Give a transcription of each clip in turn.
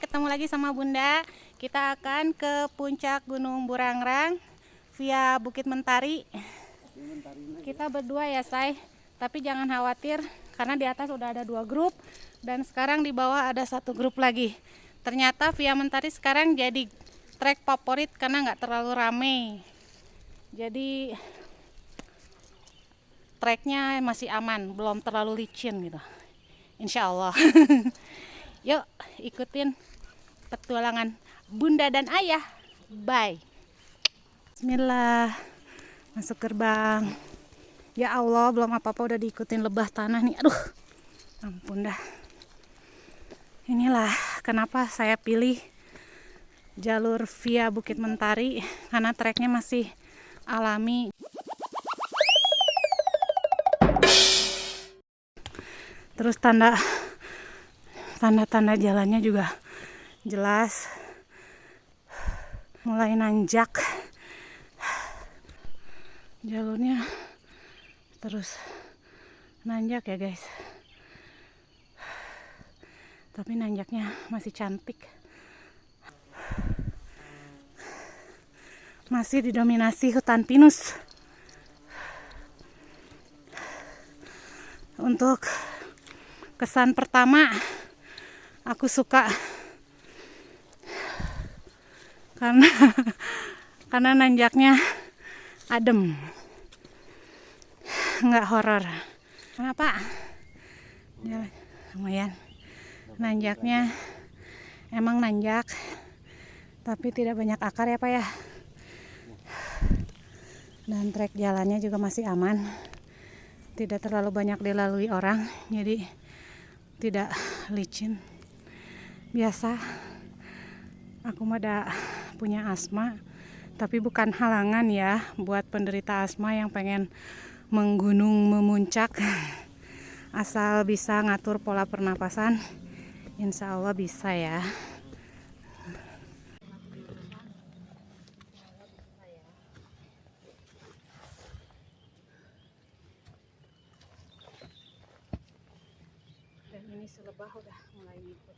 ketemu lagi sama Bunda. Kita akan ke puncak Gunung Burangrang via Bukit Mentari. Kita berdua ya, Say. Tapi jangan khawatir karena di atas udah ada 2 grup dan sekarang di bawah ada 1 grup lagi. Ternyata via Mentari sekarang jadi trek favorit karena nggak terlalu rame. Jadi treknya masih aman, belum terlalu licin gitu. Insya Allah. Yuk ikutin petualangan Bunda dan Ayah. Bye. Bismillah. Masuk gerbang. Ya Allah, belum apa-apa udah diikutin lebah tanah nih. Aduh, ampun dah. Inilah kenapa saya pilih jalur via Bukit Mentari, karena treknya masih alami. Terus tanda-tanda jalannya juga jelas. Mulai nanjak. Jalurnya terus nanjak ya guys, tapi nanjaknya masih cantik, masih didominasi hutan pinus. Untuk kesan pertama, aku suka karena nanjaknya adem, nggak horor. Kenapa? Ya, lumayan. Nanjaknya emang nanjak, tapi tidak banyak akar ya Pak ya. Dan trek jalannya juga masih aman, tidak terlalu banyak dilalui orang, jadi tidak licin. Biasa, aku mah ada punya asma, tapi bukan halangan ya buat penderita asma yang pengen menggunung memuncak. Asal bisa ngatur pola pernapasan, insya Allah bisa ya. Dan ini selebah udah mulai ngikut.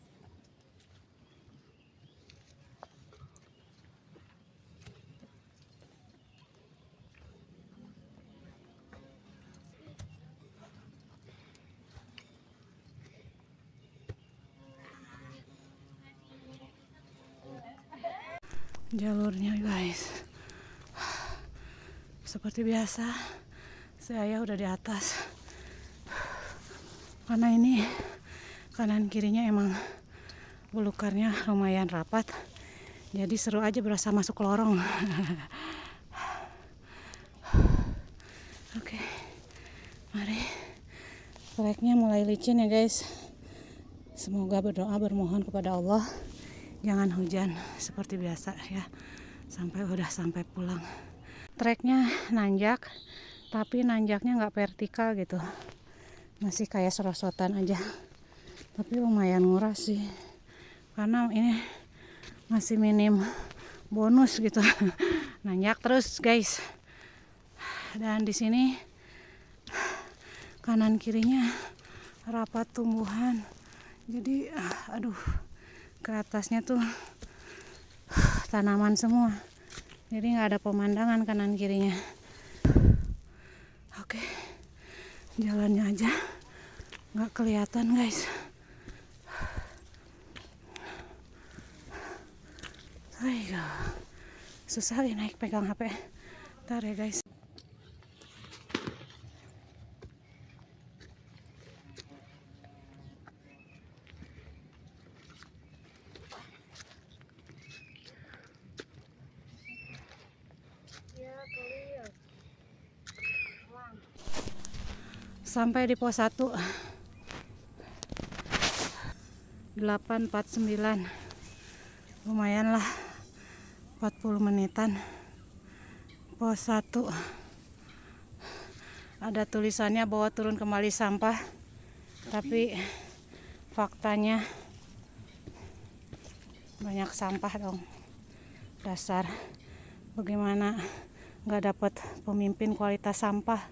Jalurnya guys, seperti biasa saya udah di atas, karena ini kanan kirinya emang belukarnya lumayan rapat, jadi seru aja, berasa masuk lorong. Oke, mari. Treknya mulai licin ya guys, semoga berdoa bermohon kepada Allah jangan hujan seperti biasa ya, sampai pulang. Treknya nanjak, tapi nanjaknya nggak vertikal gitu, masih kayak serosotan aja, tapi lumayan nguras sih, karena ini masih minim bonus gitu. Nanjak terus guys, dan di sini kanan kirinya rapat tumbuhan, jadi aduh, ke atasnya tuh tanaman semua, jadi nggak ada pemandangan kanan kirinya. Oke, jalannya aja nggak kelihatan guys. Ayo, susah ya naik pegang HP. Ntar ya guys. Sampai di pos 1 849, lumayan lah, 40 menitan. Pos 1 ada tulisannya bahwa turun kembali sampah, tapi faktanya banyak sampah dong. Dasar bagaimana nggak dapat pemimpin kualitas sampah,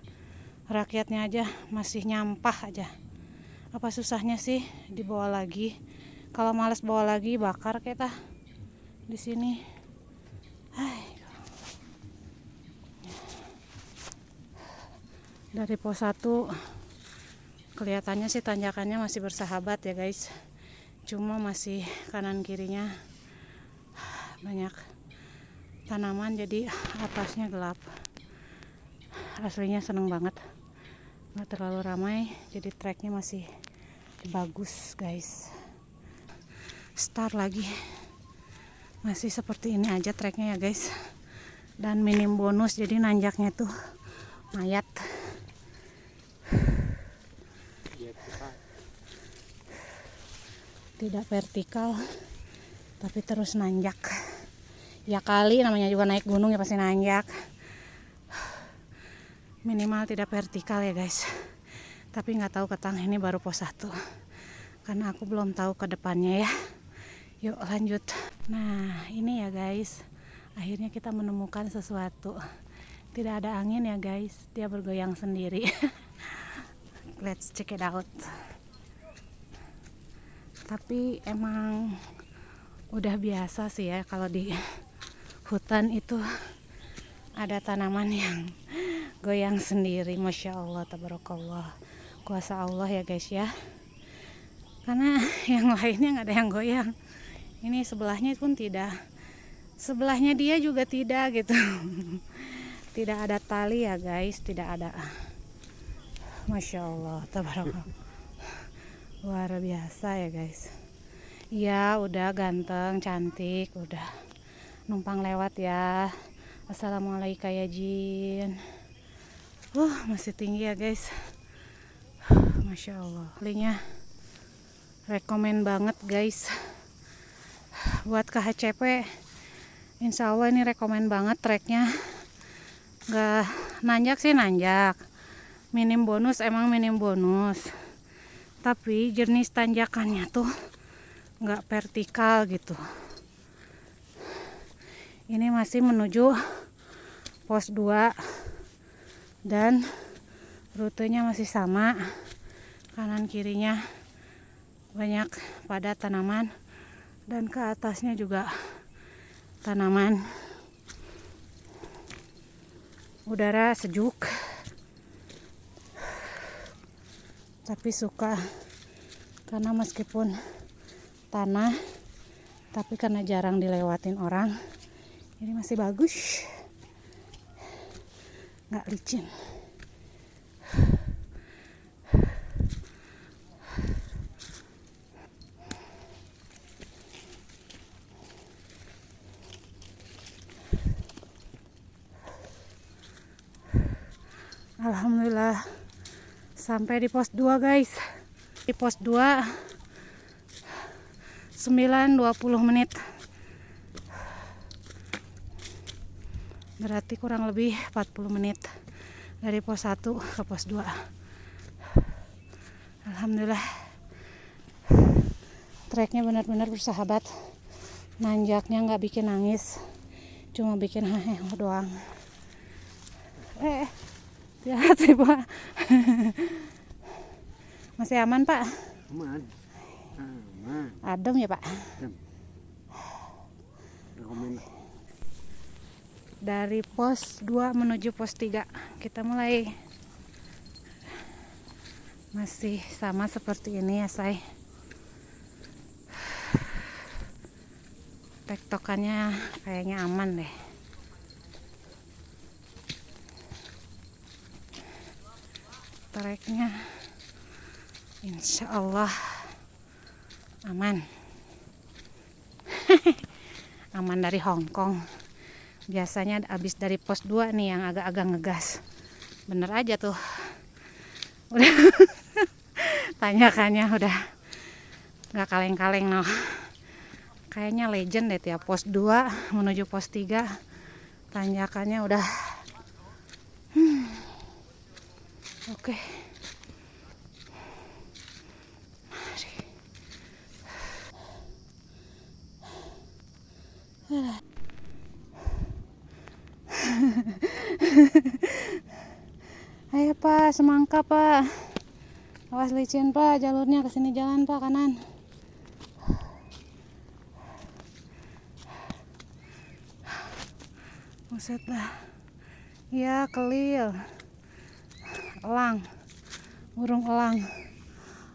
rakyatnya aja masih nyampah aja. Apa susahnya sih dibawa lagi Kalau males bawa lagi bakar kita di sini. Hai. Dari pos 1 kelihatannya sih tanjakannya masih bersahabat ya guys. Cuma masih kanan kirinya banyak tanaman jadi atasnya gelap. Aslinya seneng banget. Nggak terlalu ramai jadi treknya masih bagus guys. Start lagi. Masih seperti ini aja treknya ya guys. Dan minim bonus jadi nanjaknya tuh mayat. Tidak vertikal tapi terus nanjak. Ya kali namanya juga naik gunung ya pasti nanjak. Minimal tidak vertikal ya guys. Tapi nggak tahu ketang ini baru pos 1. Karena aku belum tahu ke depannya ya. Yuk lanjut. Nah ini ya guys. Akhirnya kita menemukan sesuatu. Tidak ada angin ya guys. Dia bergoyang sendiri. Let's check it out. Tapi emang udah biasa sih ya kalau di hutan itu ada tanaman yang goyang sendiri. Masya Allah, tabarakallah, kuasa Allah ya guys ya. Karena yang lainnya nggak ada yang goyang. Ini sebelahnya pun tidak, sebelahnya dia juga tidak gitu. Tidak ada tali ya guys, tidak ada. Masya Allah, tabarakallah, luar biasa ya guys. Iya udah ganteng, cantik, udah numpang lewat ya. Assalamualaikum ya Jin. Masih tinggi ya guys. Masya Allah. Linknya rekomen banget guys. Buat KHCP insya Allah ini rekomen banget treknya. Gak nanjak sih nanjak. Minim bonus emang minim bonus. Tapi jenis tanjakannya tuh nggak vertikal gitu. Ini masih menuju pos 2 dan rutenya masih sama. Kanan kirinya banyak pada tanaman dan ke atasnya juga tanaman. Udara sejuk. Tapi suka karena meskipun tanah tapi karena jarang dilewatin orang ini masih bagus, nggak licin. Alhamdulillah sampai di pos 2 guys. Di pos 2 9:20 menit. Berarti kurang lebih 40 menit dari pos 1 ke pos 2. Alhamdulillah. Treknya benar-benar bersahabat. Nanjaknya nggak bikin nangis. Cuma bikin heheh doang. Hati-hati Pak. Masih aman Pak? Aman. Adem ya Pak? Rekomen. Dari pos 2 menuju pos 3 kita mulai. Masih sama seperti ini ya say. Tektokannya kayaknya aman deh. Treknya insya Allah aman. Aman dari Hongkong. Biasanya abis dari pos 2 nih yang agak-agak ngegas. Bener aja tuh. Udah tanjakannya udah gak kaleng-kaleng noh. Kayaknya legend deh tiap pos 2 menuju pos 3 tanjakannya udah oke. Ayo Pak, semangka Pak. Awas licin Pak, jalurnya ke sini jalan Pak kanan. Buset dah. Ya, kelil. Elang. Burung elang.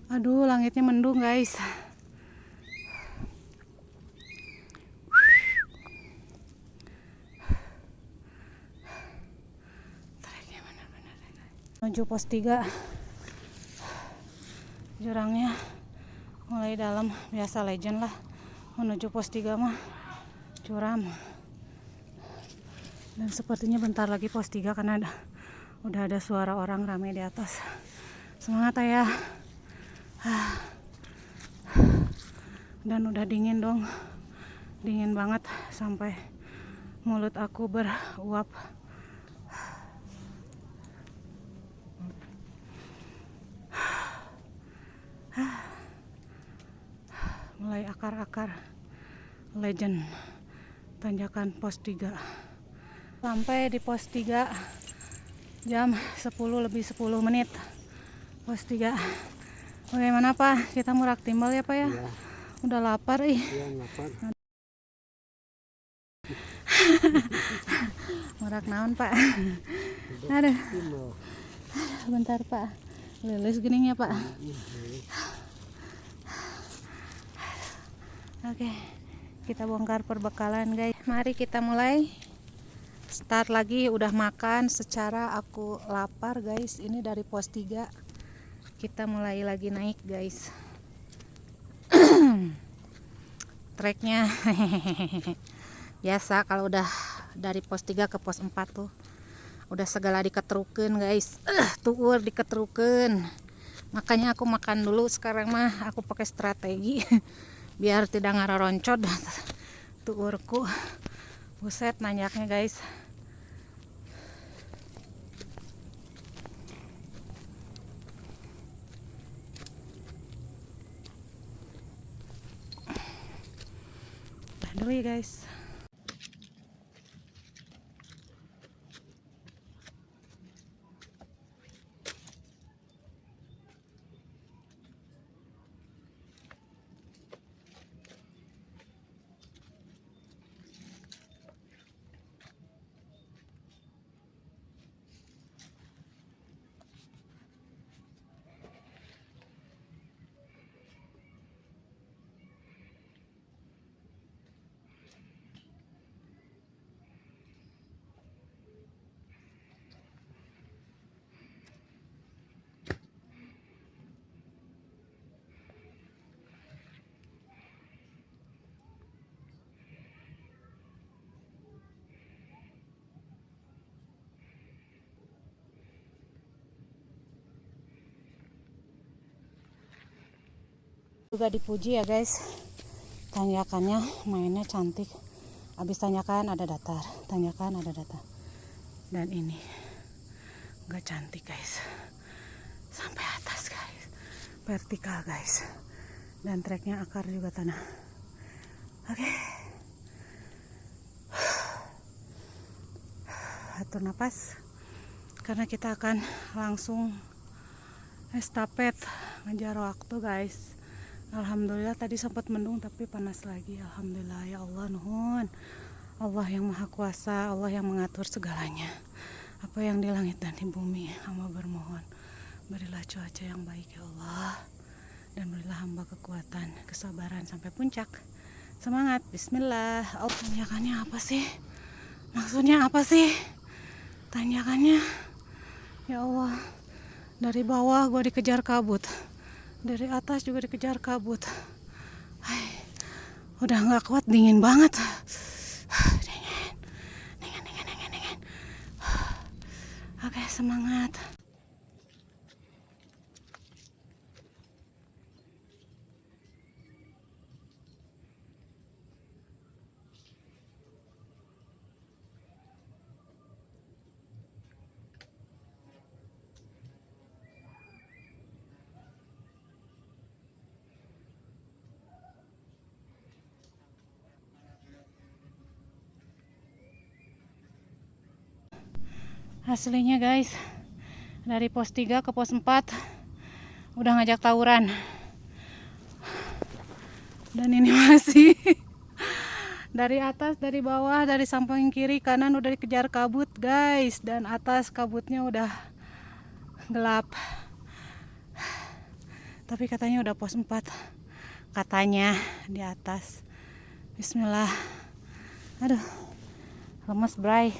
Aduh, langitnya mendung, guys. Menuju pos 3. Jurangnya mulai dalam, biasa legend lah. Menuju pos 3 mah curam. Dan sepertinya bentar lagi pos 3 karena udah ada suara orang ramai di atas. Semangat ya. Dan udah dingin dong. Dingin banget sampai mulut aku beruap. Mulai akar-akar legend tanjakan pos 3. Sampai di pos 3 jam 10 lebih 10 menit. Pos 3. Bagaimana Pak? Kita murak timbal ya Pak ya? Iya. Udah lapar ih. Iya, lapar. Murak naon Pak? Aduh. Bentar Pak. Lilis gening ya Pak. Oke, kita bongkar perbekalan guys. Mari kita mulai. Start lagi, udah makan secara aku lapar guys. Ini dari pos 3. Kita mulai lagi naik guys. Treknya biasa kalau udah dari pos 3 ke pos 4 tuh udah segala diketrukeun guys. Tuur diketrukeun. Makanya aku makan dulu. Sekarang mah aku pakai strategi biar tidak ngararoncot tuurku. Buset nanyaknya guys. Dulu ya guys. Juga dipuji ya guys, tanjakannya mainnya cantik. Habis tanjakan ada datar, tanjakan ada datar, dan ini nggak cantik guys, sampai atas guys, vertikal guys, dan treknya akar juga tanah. Oke, atur napas karena kita akan langsung estafet ngejar waktu guys. Alhamdulillah tadi sempat mendung tapi panas lagi. Alhamdulillah ya Allah, nuhun. Allah yang maha kuasa, Allah yang mengatur segalanya. Apa yang di langit dan di bumi, hamba bermohon berilah cuaca yang baik ya Allah, dan berilah hamba kekuatan, kesabaran sampai puncak. Semangat, bismillah. Oh, tanjakannya apa sih? Maksudnya apa sih tanjakannya? Ya Allah, dari bawah gue dikejar kabut, dari atas juga dikejar kabut. Hai, udah nggak kuat, dingin banget. Dingin. Oke, semangat. Aslinya guys, dari pos 3 ke pos 4 udah ngajak tawuran. Dan ini masih Dari atas, dari bawah, dari samping kiri, kanan udah dikejar kabut guys. Dan atas kabutnya udah gelap. Tapi katanya udah pos 4. Katanya di atas. Bismillah. Aduh, lemes bray.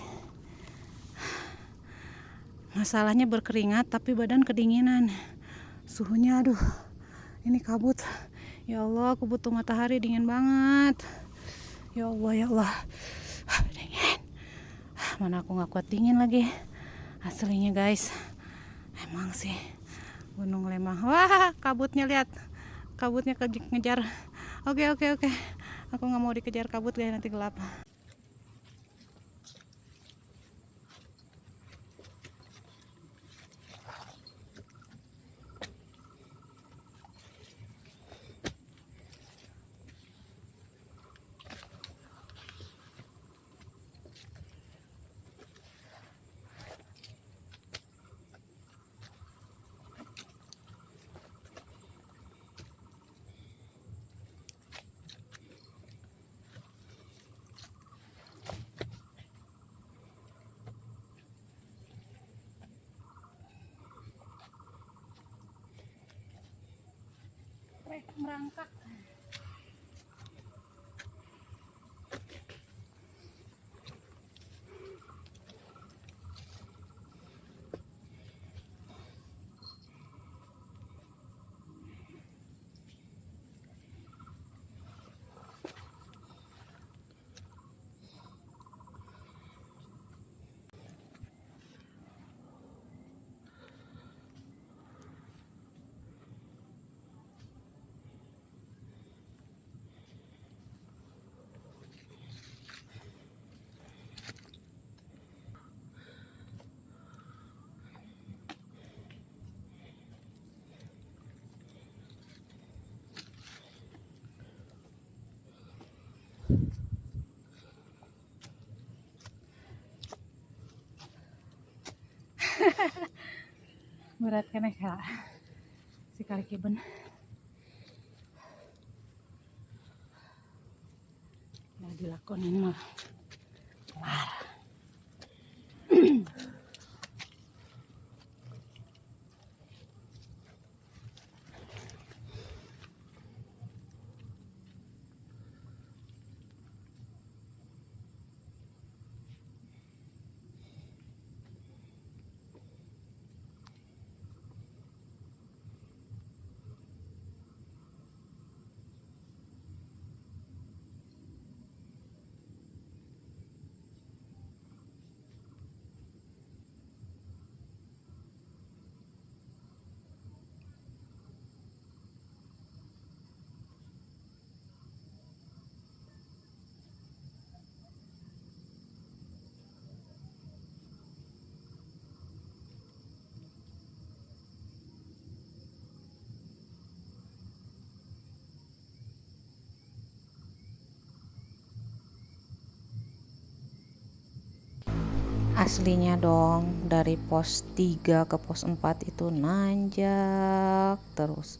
Masalahnya berkeringat tapi badan kedinginan. Suhunya aduh, ini kabut. Ya Allah, aku butuh matahari, dingin banget. Ya Allah, ya Allah. Dingin. Mana aku gak kuat dingin lagi. Aslinya guys, emang sih Gunung Lembang. Wah, kabutnya lihat. Kabutnya ngejar. Oke. Aku gak mau dikejar kabut guys, nanti gelap. Merangkak. Berat kan ya si kali kiben. Nah dilakonin mah kelar. Aslinya dong, dari pos 3 ke pos 4 itu nanjak terus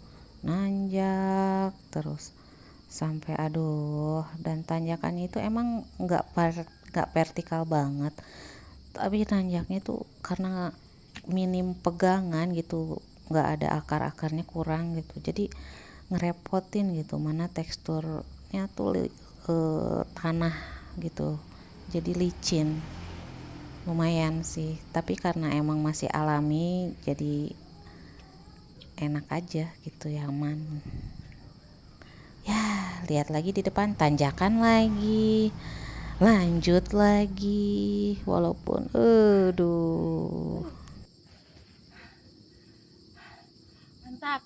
sampai aduh. Dan tanjakan itu emang nggak vertikal banget, tapi nanjaknya itu karena minim pegangan gitu, nggak ada akar-akarnya, kurang gitu, jadi ngerepotin gitu. Mana teksturnya tuh tanah gitu, jadi licin. Lumayan sih, tapi karena emang masih alami jadi enak aja gitu, nyaman. Ya, lihat lagi di depan, tanjakan lagi, lanjut lagi, walaupun aduh. Mantap.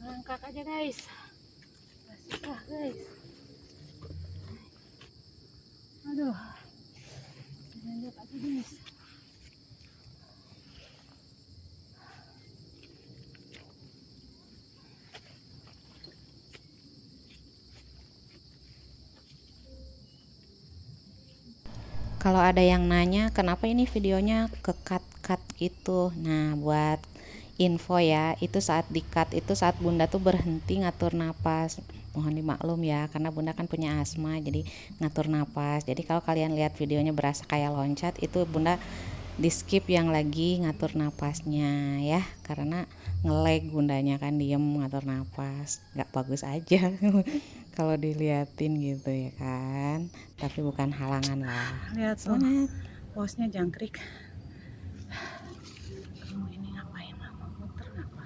Langkah aja guys. Susah guys. Aduh. Lanjut aja guys. Kalau ada yang nanya kenapa ini videonya ke cut-cut gitu, nah buat info ya, itu saat di-cut itu saat bunda tuh berhenti ngatur napas. Mohon dimaklum ya, karena bunda kan punya asma, jadi ngatur napas. Jadi kalau kalian lihat videonya berasa kayak loncat, itu bunda di skip yang lagi ngatur napasnya ya, karena nge-lag bundanya kan diem ngatur napas, nggak bagus aja kalau diliatin gitu ya kan, tapi bukan halangan lah. Lihat tuh, Semangat. bosnya jangkrik. Kamu ini ngapain? Mau muter ngapa?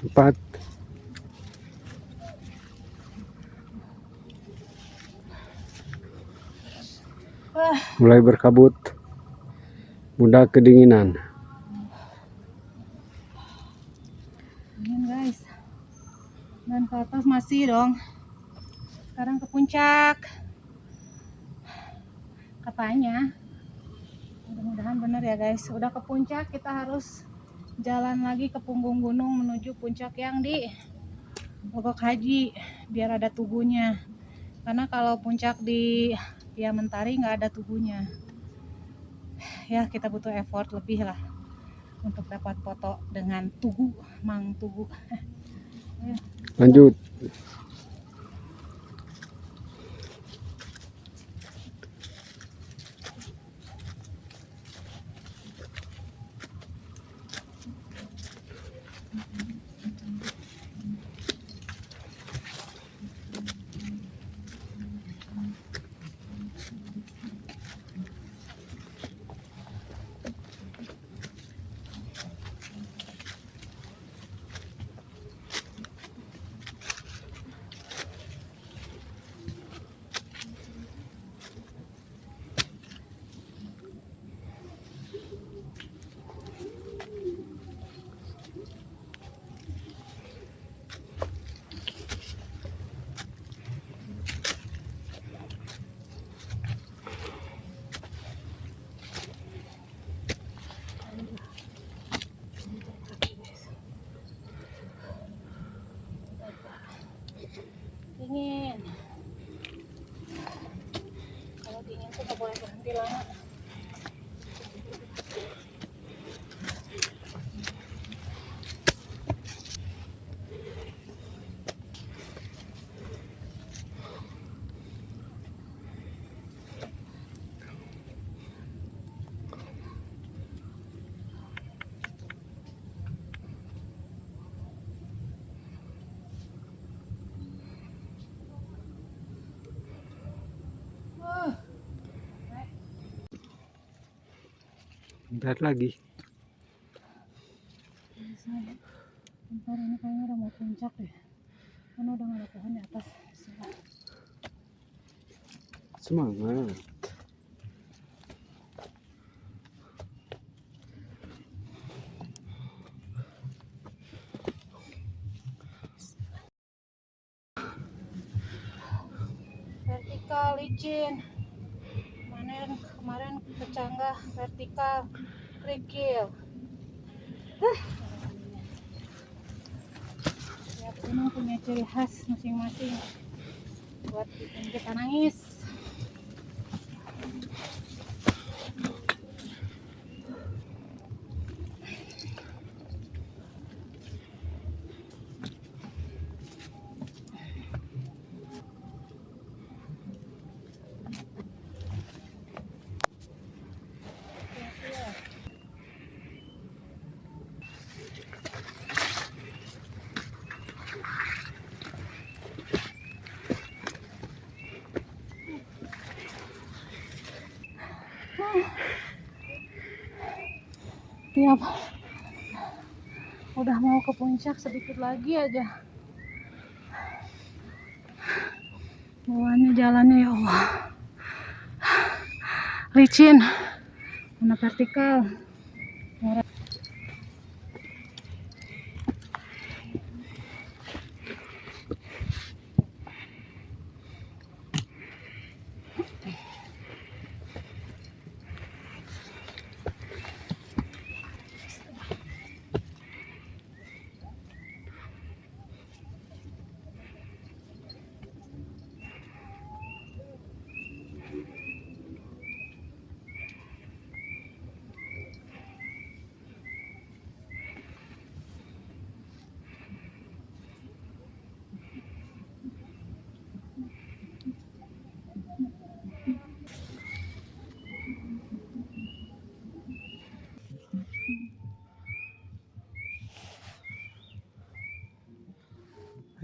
Empat. Wah, Mulai berkabut. Bunda kedinginan. dingin guys. Dan ke atas masih dong. Sekarang ke puncak. Katanya. Mudah-mudahan benar ya guys. Udah ke puncak, kita harus jalan lagi ke punggung gunung menuju puncak yang di Logok Haji, biar ada tugunya. Karena kalau puncak di Via Mentari nggak ada tugunya. Ya kita butuh effort lebih lah untuk dapat foto dengan tugu, Mang Tugu. Lanjut. Dingin. Kalau dingin tuh nggak boleh berhenti lama. Bentar lagi. Bentar ini kayaknya udah mau puncak deh. Karena udah nggak ada pohon di atas. Semangat. Vertikal licin. Kemarin kecanggah vertikal kerikil. Tiap gunung punya ciri khas masing-masing buat bikin kita nangis. Tiap udah mau ke puncak sedikit lagi aja bawaannya jalannya ya Allah, licin, mana vertikal.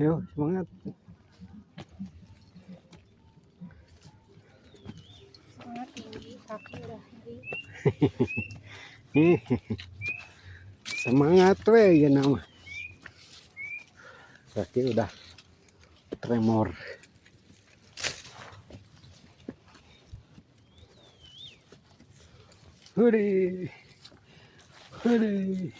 Ayo semangat. Semangat tinggi, kaki udah nyeri. Semangat we ya nama. Kaki udah tremor. Huri. Huri.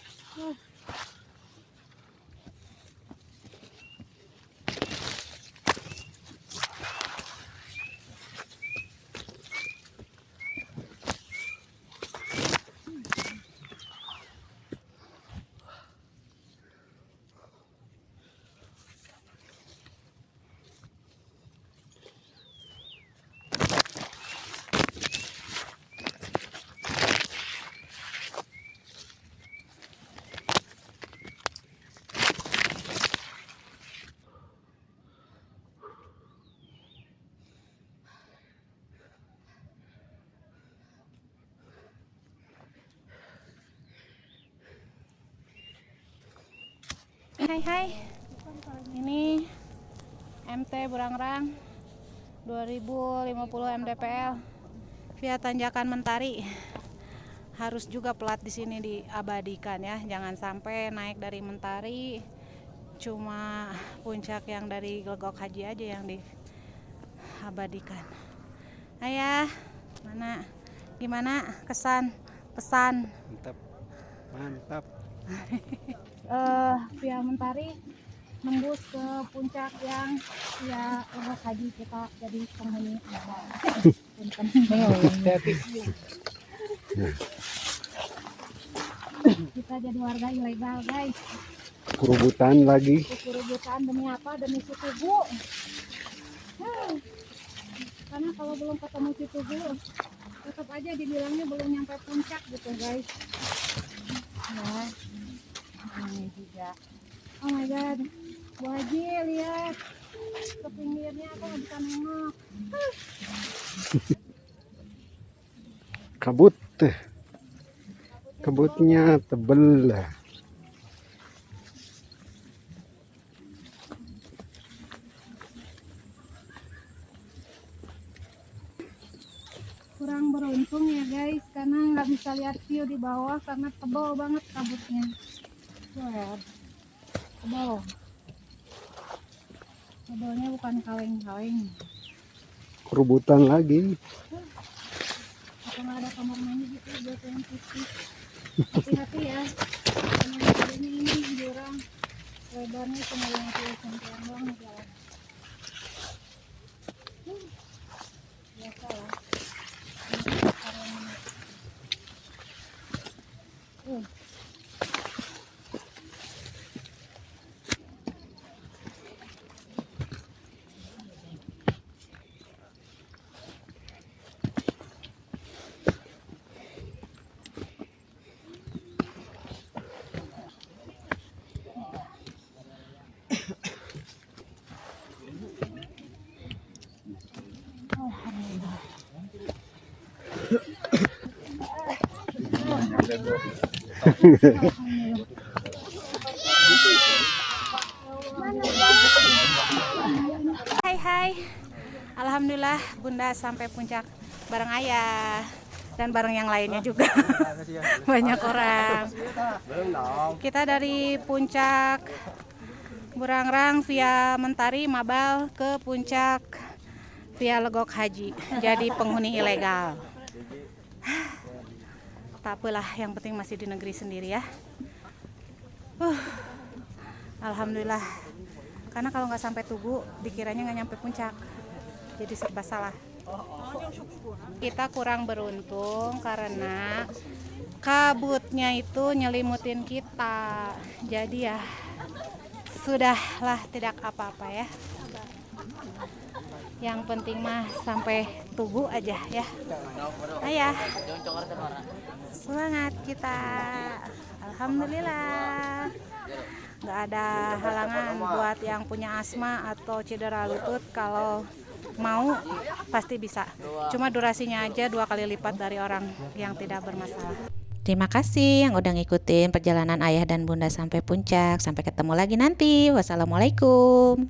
Hai, ini MT Burangrang 2050 mdpl via Tanjakan Mentari. Harus juga plat di sini diabadikan ya, jangan sampai naik dari Mentari cuma puncak yang dari Legok Haji aja yang diabadikan. Ayah, gimana kesan pesan? Mantap. Mantap. Via Mentari nembus ke puncak yang via Legok Haji, kita jadi penghuni kita jadi warga ilegal guys. Kerubutan lagi. Kerubutan demi apa? Demi si Tugu. Karena kalau belum ketemu si Tugu tetap aja dibilangnya belum nyampe puncak gitu guys ya. Ini juga, oh my god, Bu Haji lihat ke pinggirnya, aku nggak bisa nengok. Kabut. Kabutnya tebel. Kurang beruntung ya guys, karena nggak bisa lihat view di bawah karena tebal banget kabutnya. Tebal. Tebalnya bukan kaleng-kaleng. Kerubutan lagi. Apa nggak ada kamar mandi gitu buat yang putih? Hati-hati ya, karena ini jurang, lebarnya cuma 50 cm doang jalan. Biasa lah. Hai, alhamdulillah Bunda sampai puncak bareng ayah dan bareng yang lainnya juga. Banyak orang. Kita dari puncak Burangrang via Mentari Mabal ke puncak via Legok Haji, jadi penghuni ilegal. Tak apalah, yang penting masih di negeri sendiri ya. Alhamdulillah, karena kalau nggak sampai Tugu dikiranya nggak nyampe puncak, jadi serba salah. Kita kurang beruntung karena kabutnya itu nyelimutin kita, jadi ya sudahlah, tidak apa-apa ya. Yang penting mah sampai Tugu aja ya. Ayah, semangat kita. Alhamdulillah, nggak ada halangan buat yang punya asma atau cedera lutut. Kalau mau pasti bisa, cuma durasinya aja 2 kali lipat dari orang yang tidak bermasalah. Terima kasih yang udah ngikutin perjalanan ayah dan bunda sampai puncak. Sampai ketemu lagi nanti. Wassalamualaikum.